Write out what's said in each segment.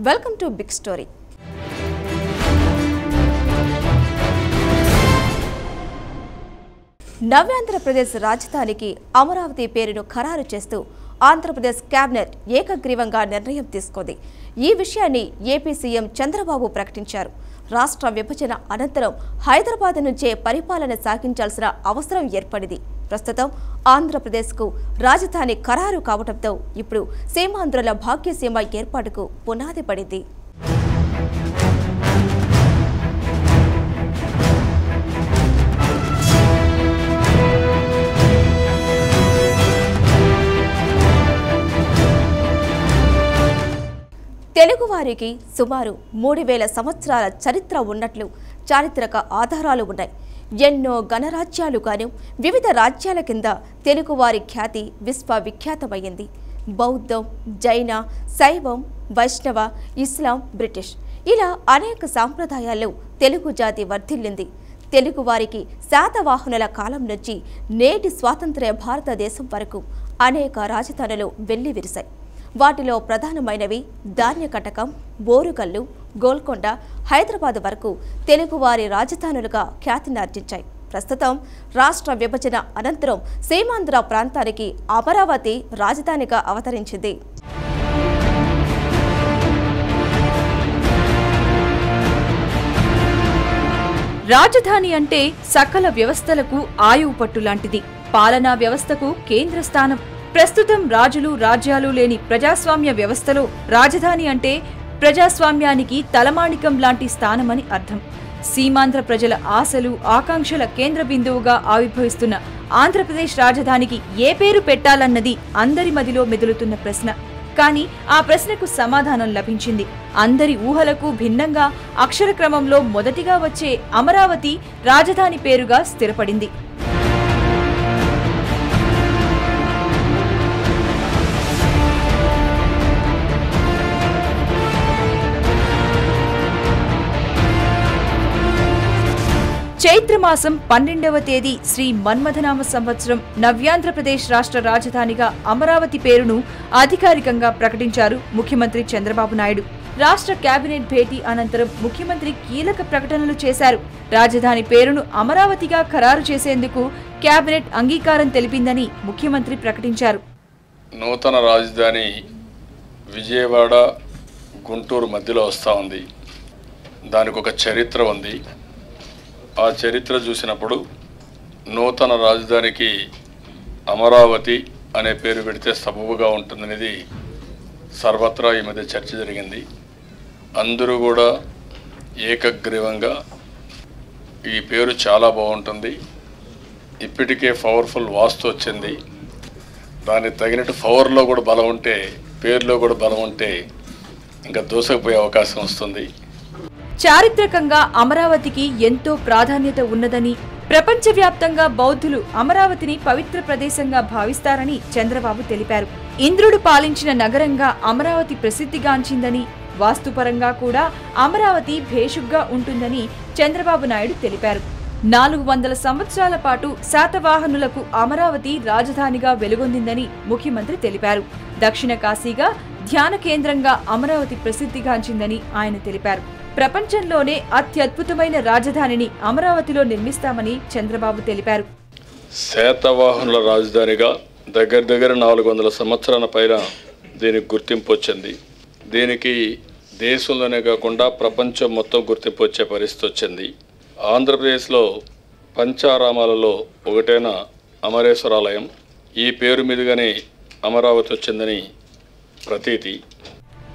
Welcome to big story. నవ్యాంధ్రప్రదేశ్ రాజధానికి అమరావతి పేరును ఖరారు చేస్తూ ఆంధ్రప్రదేశ్ కేబినెట్ ఏకగ్రీవంగా నిర్ణయం తీసుకుంది. ఈ విషయాన్ని ఏపీ సీఎం చంద్రబాబు ప్రకటించారు. రాష్ట్ర విభజన అనంతరం హైదరాబాద్ నుంచే పరిపాలన సాగించాల్సిన అవసరం ఏర్పడింది. ప్రస్తుతం ఆంధ్రప్రదేశ్కు రాజధాని ఖరారు కావడంతో ఇప్పుడు సీమాంధ్రుల భాగ్యసీమ ఏర్పాటుకు పునాది పడింది. తెలుగువారికి సుమారు 3000 సంవత్సరాల చరిత్ర ఉన్నట్లు చారిత్రక ఆధారాలు ఉన్నాయి. ఎన్నో గణరాజ్యాలుగాను వివిధ రాజ్యాల కింద తెలుగువారి ఖ్యాతి విశ్వవిఖ్యాతమైంది. బౌద్ధం, జైన, శైవం, వైష్ణవ, ఇస్లాం, బ్రిటిష్ ఇలా అనేక సాంప్రదాయాల్లో తెలుగు జాతి వర్ధిల్లింది. తెలుగువారికి శాతవాహనుల కాలం నుంచి నేటి స్వాతంత్ర్య భారతదేశం వరకు అనేక రాజధానులు వెల్లివిరిశాయి. వాటిలో ప్రధానమైనవి ధాన్యకటకం, బోరుగల్లు, గోల్కొండ, హైదరాబాద్ వరకు తెలుగువారి రాజధానులుగా ఖ్యాతినార్జించాయి. ప్రస్తుతం రాష్ట్ర విభజన అనంతరం సీమాంధ్ర ప్రాంతానికి అమరావతి రాజధానిగా అవతరించింది. రాజధాని అంటే సకల వ్యవస్థలకు ఆయువు పట్టు లాంటిది. పాలనా వ్యవస్థకు కేంద్ర స్థానం. ప్రస్తుతం రాజులు రాజ్యాలు లేని ప్రజాస్వామ్య వ్యవస్థలో రాజధాని అంటే ప్రజాస్వామ్యానికి తలమాణికం లాంటి స్థానమని అర్థం. సీమాంధ్ర ప్రజల ఆశలు, ఆకాంక్షల కేంద్ర బిందువుగా ఆవిర్భవిస్తున్న ఆంధ్రప్రదేశ్ రాజధానికి ఏ పేరు పెట్టాలన్నది అందరి మదిలో మెదులుతున్న ప్రశ్న. కానీ ఆ ప్రశ్నకు సమాధానం లభించింది. అందరి ఊహలకు భిన్నంగా అక్షర క్రమంలో మొదటిగా వచ్చే అమరావతి రాజధాని పేరుగా స్థిరపడింది. చైత్రమాసం 12వ తేదీ శ్రీ మన్మథనామ సంవత్సరం నవ్యాంధ్రప్రదేశ్ రాష్ట్ర రాజధానిగా అమరావతి పేరును అధికారికంగా ప్రకటించారు ముఖ్యమంత్రి చంద్రబాబు నాయుడు. రాష్ట్ర కేబినెట్ భేటీ అనంతరం ముఖ్యమంత్రి కీలక ప్రకటనలు చేశారు. రాజధాని పేరును అమరావతిగా ఖరారు చేసేందుకు కేబినెట్ అంగీకారం తెలిపిందని ముఖ్యమంత్రి ప్రకటించారు. నూతన రాజధాని విజయవాడ, గుంటూరు మధ్యలో వస్తూ ఉంది. దానికి ఒక చరిత్ర ఉంది. ఆ చరిత్ర చూసినప్పుడు నూతన రాజధానికి అమరావతి అనే పేరు పెడితే సబబుగా ఉంటుందనేది సర్వత్రా ఈ మధ్య చర్చ జరిగింది. అందరూ కూడా ఏకగ్రీవంగా ఈ పేరు చాలా బాగుంటుంది, ఇప్పటికే పవర్ఫుల్ వాస్తు వచ్చింది, దానికి తగినట్టు పవర్లో కూడా బలం ఉంటే, పేరులో కూడా బలం ఉంటే ఇంకా దూసుకుపోయే అవకాశం వస్తుంది. చారిత్రకంగా అమరావతికి ఎంతో ప్రాధాన్యత ఉన్నదని, ప్రపంచవ్యాప్తంగా బౌద్ధులు అమరావతిని పవిత్ర ప్రదేశంగా భావిస్తారని చంద్రబాబు తెలిపారు. ఇంద్రుడు పాలించిన నగరంగా అమరావతి ప్రసిద్ధిగాంచిందని, వాస్తుపరంగా కూడా అమరావతి భేషుగ్గా ఉంటుందని చంద్రబాబు నాయుడు తెలిపారు. 400 సంవత్సరాల పాటు శాతవాహనులకు అమరావతి రాజధానిగా వెలుగొందిందని ముఖ్యమంత్రి తెలిపారు. దక్షిణ కాశీగా, ధ్యాన కేంద్రంగా అమరావతి ప్రసిద్ధిగాంచిందని ఆయన తెలిపారు. ప్రపంచంలోనే అత్యద్భుతమైన రాజధానిని అమరావతిలో నిర్మిస్తామని చంద్రబాబు తెలిపారు. శాతవాహనుల రాజధానిగా దగ్గర 400 సంవత్సరాల పైన దీనికి గుర్తింపు వచ్చింది. దీనికి దేశంలోనే కాకుండా ప్రపంచం మొత్తం గుర్తింపు వచ్చే పరిస్థితి వచ్చింది. ఆంధ్రప్రదేశ్లో పంచారామాలలో ఒకటైన అమరేశ్వరాలయం ఈ పేరు మీదుగానే అమరావతి వచ్చిందని ప్రతీతి.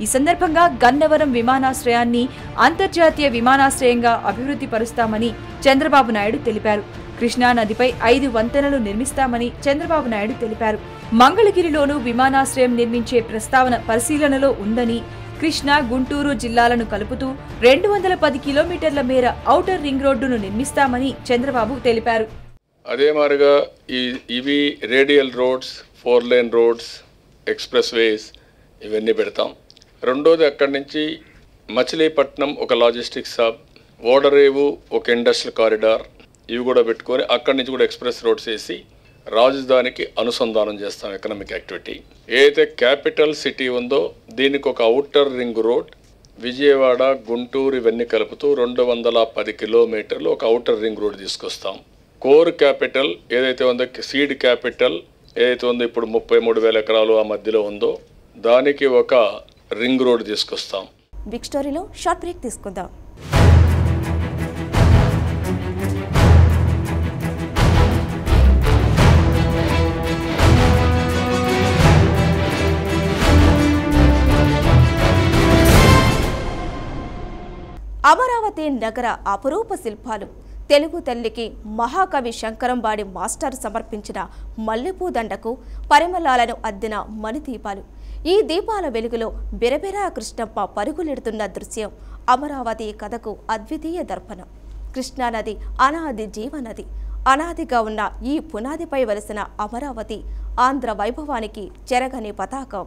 ఈ సందర్భంగా గన్నవరం విమానాశ్రయాన్ని అంతర్జాతీయ విమానాశ్రయంగా అభివృద్ధి పరుస్తామని చంద్రబాబు నాయుడు తెలిపారు. కృష్ణా నదిపై 5 వంతెనలు నిర్మిస్తామని చంద్రబాబు నాయుడు తెలిపారు. మంగళగిరిలోనూ విమానాశ్రయం నిర్మించే ప్రస్తావన పరిశీలనలో ఉందని, కృష్ణా, గుంటూరు జిల్లాలను కలుపుతూ 210 కిలోమీటర్ల మేర ఔటర్ రింగ్ రోడ్డును నిర్మిస్తామని చంద్రబాబు తెలిపారు. అదే మాదిరిగా ఇవి radial roads, 4 lane roads, express వేస్ ఇవన్నీ పెడతాం. రెండోది అక్కడి నుంచి మచిలీపట్నం ఒక లాజిస్టిక్స్ హబ్, ఓడరేవు ఒక ఇండస్ట్రియల్ కారిడార్ ఇవి కూడా పెట్టుకొని అక్కడి నుంచి కూడా ఎక్స్ప్రెస్ రోడ్స్ వేసి రాజధానికి అనుసంధానం చేస్తాం ఎకనామిక్ యాక్టివిటీ. ఏదైతే క్యాపిటల్ సిటీ ఉందో దీనికి ఒక outer ring road Vijayawada, Guntur ఇవన్నీ కలుపుతూ 210 కిలోమీటర్లు ఒక ఔటర్ రింగ్ రోడ్ తీసుకొస్తాం. కోర్ క్యాపిటల్ ఏదైతే ఉందో, సీడ్ క్యాపిటల్ ఏదైతే ఉందో ఇప్పుడు 33,000 ఎకరాలు ఆ మధ్యలో ఉందో దానికి ఒక రింగ్ రోడ్ తీసుకొస్తాం. బిగ్ స్టోరీలో షార్ట్ బ్రేక్ తీసుకుందాం. అమరావతి నగర అపురూప శిల్పాలు. తెలుగు తల్లికి మహాకవి శంకరంబాడి మాస్టర్ సమర్పించిన మల్లెపూ దండకు పరిమళాలను అద్దిన మణిదీపాలు. ఈ దీపాల వెలుగులో బిరబిరా కృష్ణప్ప పరుగులెడుతున్న దృశ్యం అమరావతి కథకు అద్వితీయ దర్పణం. కృష్ణానది అనాది జీవనది. అనాదిగా ఉన్న ఈ పునాదిపై వెలిసిన అమరావతి ఆంధ్ర వైభవానికి చెరగని పతాకం.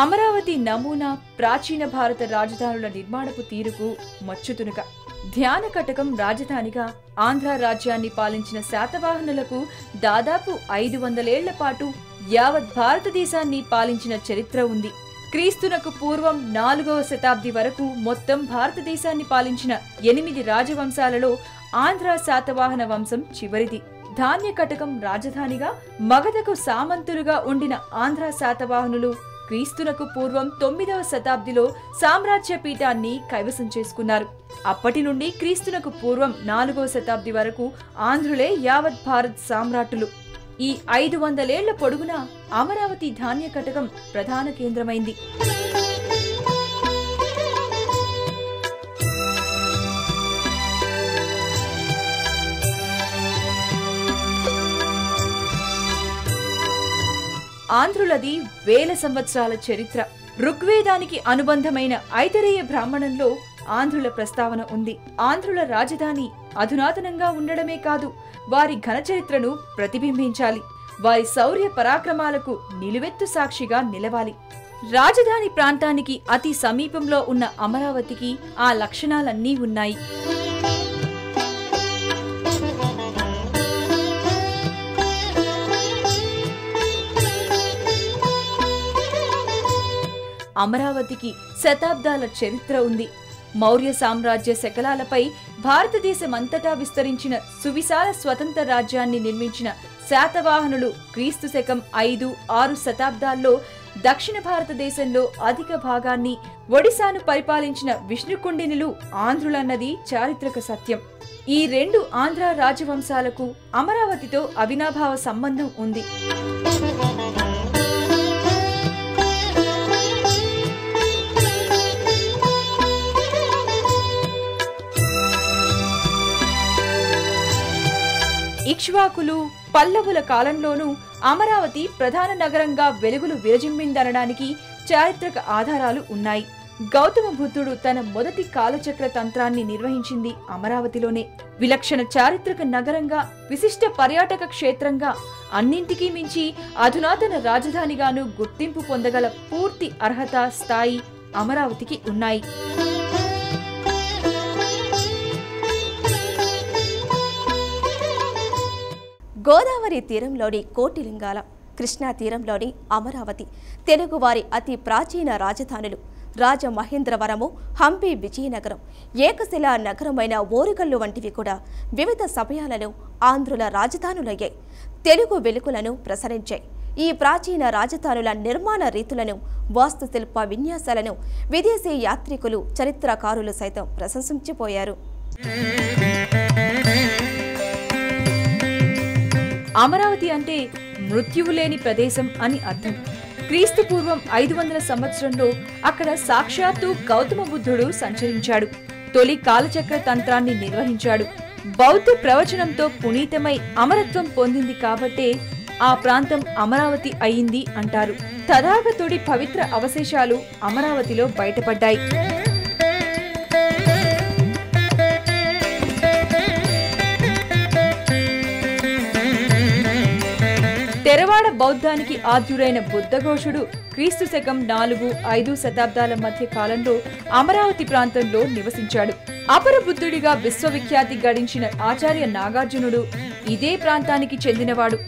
అమరావతి నమూనా ప్రాచీన భారత రాజధానుల నిర్మాణపు తీరుకు మచ్చుతునుక. ధ్యాన కటకం రాజధానిగా ఆంధ్ర రాజ్యాన్ని పాలించిన శాతవాహనులకు దాదాపు 500 ఏళ్ల పాటు యావత్ భారతదేశాన్ని పాలించిన చరిత్ర ఉంది. క్రీస్తునకు పూర్వం 4వ శతాబ్ది వరకు మొత్తం భారతదేశాన్ని పాలించిన 8 రాజవంశాలలో ఆంధ్ర శాతవాహన వంశం చివరిది. ధాన్య కటకం రాజధానిగా మగధకు సామంతులుగా ఉండిన ఆంధ్ర శాతవాహనులు క్రీస్తునకు పూర్వం 9వ శతాబ్దిలో సామ్రాజ్య పీఠాన్ని కైవసం చేసుకున్నారు. అప్పటి నుండి క్రీస్తునకు పూర్వం 4వ శతాబ్ది వరకు ఆంధ్రులే యావత్ భారత్ సామ్రాట్టులు. ఈ 500 ఏళ్ల పొడుగున అమరావతి ధాన్య కటకం ప్రధాన కేంద్రమైంది. ఆంధ్రులది వేల సంవత్సరాల చరిత్ర. ఋగ్వేదానికి అనుబంధమైన ఐతరేయ బ్రాహ్మణంలో ఆంధ్రుల ప్రస్తావన ఉంది. ఆంధ్రుల రాజధాని అధునాతనంగా ఉండడమే కాదు, వారి ఘన చరిత్రను ప్రతిబింబించాలి. వారి శౌర్య పరాక్రమాలకు నిలువెత్తు సాక్షిగా నిలవాలి. రాజధాని ప్రాంతానికి అతి సమీపంలో ఉన్న అమరావతికి ఆ లక్షణాలన్నీ ఉన్నాయి. అమరావతికి శతాబ్దాల చరిత్ర ఉంది. మౌర్య సామ్రాజ్య శకలాలపై భారతదేశమంతటా విస్తరించిన సువిశాల స్వతంత్ర రాజ్యాన్ని నిర్మించిన శాతవాహనులు క్రీస్తు శకం 5-6 శతాబ్దాల్లో దక్షిణ భారతదేశంలో అధిక భాగాన్ని, ఒడిశాను పరిపాలించిన విష్ణుకుండినులు ఆంధ్రులన్నది చారిత్రక సత్యం. ఈ 2 ఆంధ్ర రాజవంశాలకు అమరావతితో అవినాభావ సంబంధం ఉంది. ఇక్ష్వాకులు, పల్లవుల కాలంలోనూ అమరావతి ప్రధాన నగరంగా వెలుగులు విరజిమ్మిందనడానికి చారిత్రక ఆధారాలు ఉన్నాయి. గౌతమ బుద్ధుడు తన మొదటి కాలచక్ర తంత్రాన్ని నిర్వహించింది అమరావతిలోనే. విలక్షణ చారిత్రక నగరంగా, విశిష్ట పర్యాటక క్షేత్రంగా, అన్నింటికీ మించి అధునాతన రాజధానిగాను గుర్తింపు పొందగల పూర్తి అర్హత, స్థాయి అమరావతికి ఉన్నాయి. గోదావరి తీరంలోని కోటిలింగాల, కృష్ణా తీరంలోని అమరావతి తెలుగువారి అతి ప్రాచీన రాజధానులు. రాజమహేంద్రవరము, హంపి, విజయనగరం, ఏకశిలా నగరమైన ఓరుగల్లు వంటివి కూడా వివిధ సమయాలలో ఆంధ్రుల రాజధానులయ్యాయి. తెలుగు వెలుగులను ప్రసరించాయి. ఈ ప్రాచీన రాజధానుల నిర్మాణ రీతులను, వాస్తుశిల్ప విన్యాసాలను విదేశీ యాత్రికులు, చరిత్రకారులు సైతం ప్రశంసించిపోయారు. అమరావతి అంటే మృత్యువు లేని ప్రదేశం అని అర్థం. క్రీస్తు పూర్వం 500 సంవత్సరంలో అక్కడ సాక్షాత్తు గౌతమ బుద్ధుడు సంచరించాడు. తొలి కాలచక్ర తంత్రాన్ని నిర్వహించాడు. బౌద్ధ ప్రవచనంతో పునీతమై అమరత్వం పొందింది కాబట్టే ఆ ప్రాంతం అమరావతి అయింది అంటారు. తథాగతుడి పవిత్ర అవశేషాలు అమరావతిలో బయటపడ్డాయి. తెరవాడ బౌద్ధానికి ఆద్యుడైన బుద్ధఘోషుడు క్రీస్తు శకం 4-5 శతాబ్దాల మధ్య కాలంలో అమరావతి ప్రాంతంలో నివసించాడు. అపర బుద్ధుడిగా విశ్వవిఖ్యాతి గడించిన ఆచార్య నాగార్జునుడు ఇదే ప్రాంతానికి చెందినవాడు.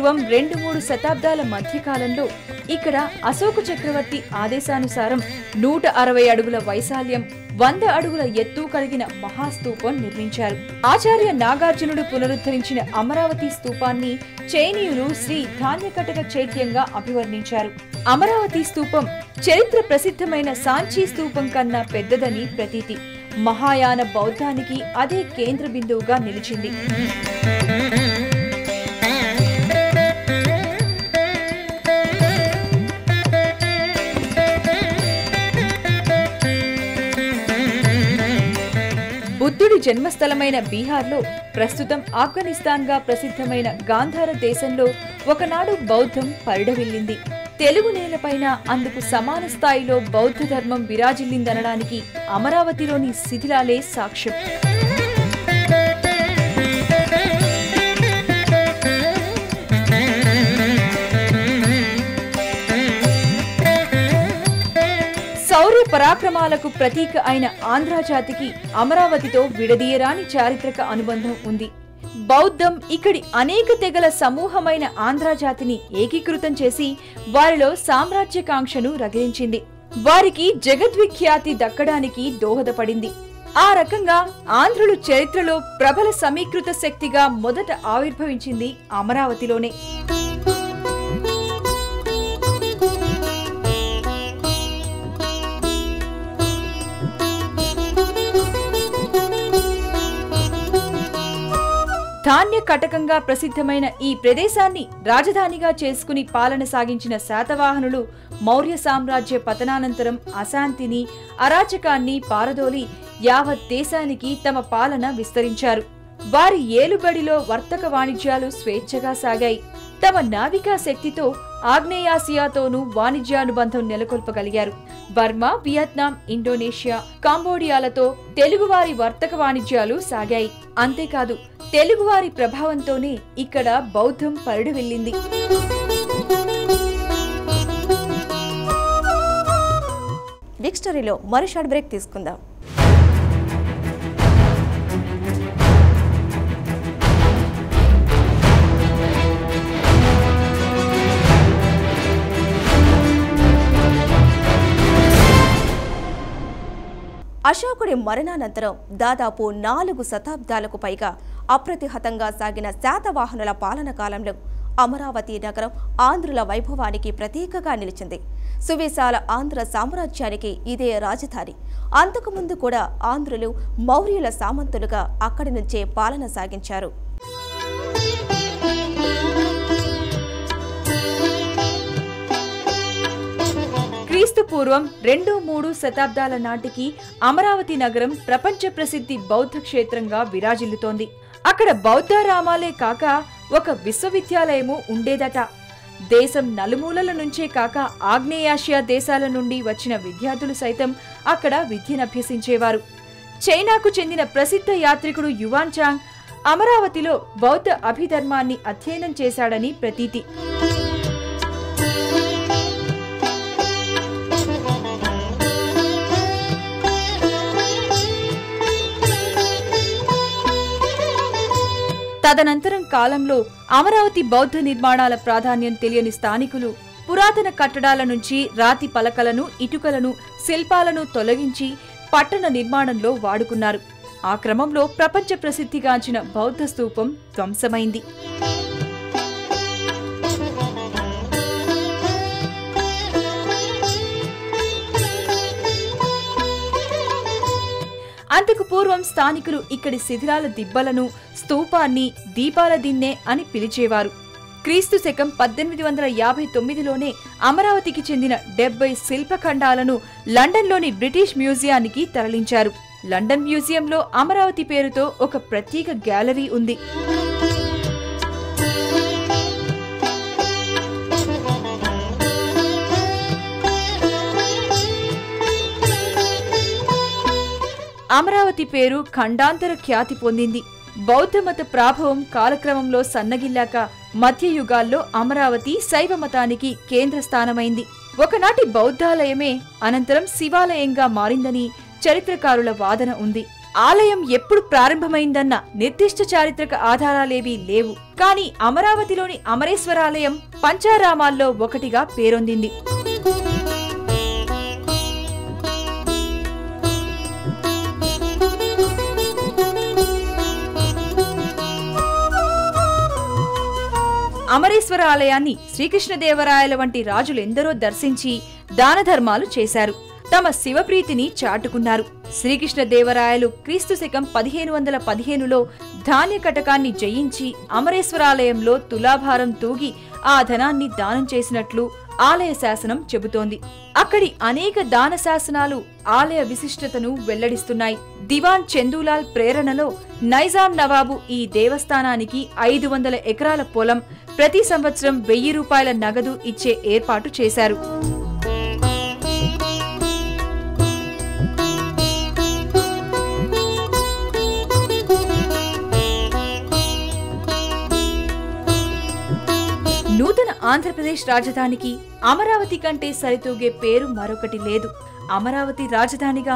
పూర్వం 2-3 శతాబ్దాల మధ్యకాలంలో ఇక్కడ అశోక చక్రవర్తి ఆదేశానుసారం 160 అడుగుల వైశాల్యం 100 అడుగుల ఎత్తు కలిగిన మహాస్తూపం నిర్మించారు. ఆచార్య నాగార్జునుడు పునరుద్ధరించిన అమరావతి స్తూపాన్ని చైనీయులు శ్రీ ధాన్యకటక చైత్యంగా అభివర్ణించారు. అమరావతి స్తూపం చరిత్ర ప్రసిద్ధమైన సాంచీ స్తూపం కన్నా పెద్దదని ప్రతీతి. మహాయాన బౌద్ధానికి అదే కేంద్ర బిందువుగా నిలిచింది. బుద్ధుడి జన్మస్థలమైన బీహార్లో, ప్రస్తుతం ఆఫ్ఘనిస్తాన్గా ప్రసిద్ధమైన గాంధార దేశంలో ఒకనాడు బౌద్ధం పరిఢవిల్లింది. తెలుగు నేలపైన అందుకు సమాన స్థాయిలో బౌద్ధ ధర్మం విరాజిల్లిందనడానికి అమరావతిలోని శిథిలాలే సాక్ష్యం. శౌర్య పరాక్రమాలకు ప్రతీక అయిన ఆంధ్రజాతికి అమరావతితో విడదీయరాని చారిత్రక అనుబంధం ఉంది. బౌద్ధం ఇక్కడి అనేక తెగల సమూహమైన ఆంధ్రజాతిని ఏకీకృతం చేసి వారిలో సామ్రాజ్యకాంక్షను రగిలించింది. వారికి జగద్విఖ్యాతి దక్కడానికి దోహదపడింది. ఆ రకంగా ఆంధ్రులు చరిత్రలో ప్రబల సమీకృత శక్తిగా మొదట ఆవిర్భవించింది అమరావతిలోనే. ధాన్య కటకంగా ప్రసిద్ధమైన ఈ ప్రదేశాన్ని రాజధానిగా చేసుకుని పాలన సాగించిన శాతవాహనులు మౌర్య సామ్రాజ్య పతనానంతరం అశాంతిని, అరాచకాన్ని పారదోలి యావత్ దేశానికి తమ పాలన విస్తరించారు. వారి ఏలుబడిలో వర్తక వాణిజ్యాలు స్వేచ్ఛగా సాగాయి. తమ నావికా శక్తితో ఆగ్నేయాసియాతోనూ వాణిజ్యానుబంధం నెలకొల్పగలిగారు. బర్మా, వియత్నాం, ఇండోనేషియా, కాంబోడియాలతో తెలుగువారి వర్తక వాణిజ్యాలు సాగాయి. అంతేకాదు, తెలుగువారి ప్రభావంతోనే ఇక్కడ బౌద్ధం పరిఢవిల్లింది. బిగ్ స్టోరీలో మరో షార్ట్ బ్రేక్ తీసుకుందాం. అశోకుడి మరణానంతరం దాదాపు 4 శతాబ్దాలకు పైగా అప్రతిహతంగా సాగిన శాతవాహనుల పాలన కాలంలో అమరావతి నగరం ఆంధ్రుల వైభవానికి ప్రతీకగా నిలిచింది. సువిశాల ఆంధ్ర సామ్రాజ్యానికి ఇదే రాజధాని. అంతకుముందు కూడా ఆంధ్రులు మౌర్యుల సామంతులుగా అక్కడి నుంచే పాలన సాగించారు. క్రీస్తు పూర్వం 2-3 శతాబ్దాల నాటికి అమరావతి నగరం ప్రపంచ ప్రసిద్ధి బౌద్ధ క్షేత్రంగా విరాజిల్లుతోంది. అక్కడ బౌద్ధారామాలే కాక ఒక విశ్వవిద్యాలయము ఉండేదట. దేశం నలుమూలల నుంచే కాక ఆగ్నేయాసియా దేశాల నుండి వచ్చిన విద్యార్థులు సైతం అక్కడ విద్యనభ్యసించేవారు. చైనాకు చెందిన ప్రసిద్ధ యాత్రికుడు యువాన్ చాంగ్ అమరావతిలో బౌద్ధ అభిధర్మాన్ని అధ్యయనం చేశాడని ప్రతీతి. తదనంతరం కాలంలో అమరావతి బౌద్ధ నిర్మాణాల ప్రాధాన్యం తెలియని స్థానికులు పురాతన కట్టడాల నుంచి రాతి పలకలను, ఇటుకలను, శిల్పాలను తొలగించి పట్టణ నిర్మాణంలో వాడుకున్నారు. ఆ క్రమంలో ప్రపంచ ప్రసిద్ధిగాంచిన బౌద్ధ స్తూపం ధ్వంసమైంది. అంతకు పూర్వం స్థానికులు ఇక్కడి శిథిలాల దిబ్బలను, స్తూపాన్ని దీపాల దిన్నె అని పిలిచేవారు. క్రీస్తు శకం 1859లోనే అమరావతికి చెందిన 70 శిల్పఖండాలను లండన్లోని బ్రిటిష్ మ్యూజియానికి తరలించారు. లండన్ మ్యూజియంలో అమరావతి పేరుతో ఒక ప్రత్యేక గ్యాలరీ ఉంది. అమరావతి పేరు ఖండాంతర ఖ్యాతి పొందింది. బౌద్ధమత ప్రాభవం కాలక్రమంలో సన్నగిల్లాక మధ్యయుగాల్లో అమరావతి శైవ మతానికి కేంద్ర స్థానమైంది. ఒకనాటి బౌద్ధాలయమే అనంతరం శివాలయంగా మారిందని చరిత్రకారుల వాదన ఉంది. ఆలయం ఎప్పుడు ప్రారంభమైందన్న నిర్దిష్ట చారిత్రక ఆధారాలేవీ లేవు. కానీ అమరావతిలోని అమరేశ్వరాలయం పంచారామాల్లో ఒకటిగా పేరొందింది. అమరేశ్వర ఆలయాన్ని శ్రీకృష్ణదేవరాయల వంటి రాజులెందరో దర్శించి దానధర్మాలు చేశారు. తమ శివప్రీతిని చాటుకున్నారు. శ్రీకృష్ణదేవరాయలు క్రీస్తుశకం 1515లో ధాన్య కటకాన్ని జయించి అమరేశ్వరాలయంలో తులాభారం తూగి ఆ ధనాన్ని దానం చేసినట్లు ఆలయ శాసనం చెబుతోంది. అక్కడి అనేక దాన శాసనాలు ఆలయ విశిష్టతను వెల్లడిస్తున్నాయి. దివాన్ చందూలాల్ ప్రేరణలో నైజాం నవాబు ఈ దేవస్థానానికి 500 ఎకరాల పొలం, ప్రతి సంవత్సరం 1000 రూపాయల నగదు ఇచ్చే ఏర్పాటు చేశారు. నూతన ఆంధ్రప్రదేశ్ రాజధానికి అమరావతి కంటే సరితూగే పేరు మరొకటి లేదు. అమరావతి రాజధానిగా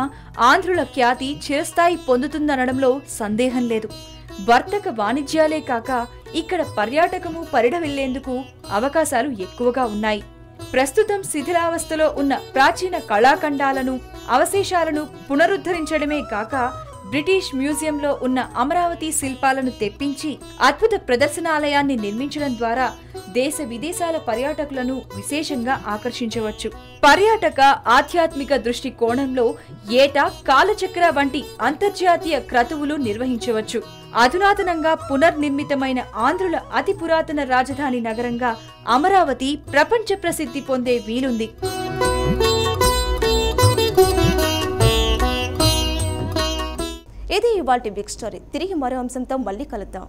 ఆంధ్రుల ఖ్యాతి చిరస్థాయి పొందుతుందనడంలో సందేహం లేదు. వర్తక వాణిజ్యాలే కాక ఇక్కడ పర్యాటకము పరిఢవిల్లేందుకు అవకాశాలు ఎక్కువగా ఉన్నాయి. ప్రస్తుతం శిథిలావస్థలో ఉన్న ప్రాచీన కళాఖండాలను, అవశేషాలను పునరుద్ధరించడమే కాక బ్రిటిష్ మ్యూజియంలో ఉన్న అమరావతి శిల్పాలను తెప్పించి అద్భుత ప్రదర్శనాలయాన్ని నిర్మించడం ద్వారా దేశ విదేశాల పర్యాటకులను విశేషంగా ఆకర్షించవచ్చు. పర్యాటక ఆధ్యాత్మిక దృష్టి కోణంలో ఏటా కాలచక్ర వంటి అంతర్జాతీయ క్రతువులు నిర్వహించవచ్చు. అధునాతనంగా పునర్నిర్మితమైన ఆంధ్రుల అతి పురాతన రాజధాని నగరంగా అమరావతి ప్రపంచ ప్రసిద్ధి పొందే వీలుంది. ఇది ఇవాల్టి బిగ్ స్టోరీ. తిరిగి మరో అంశంతో మళ్ళీ కలుద్దాం.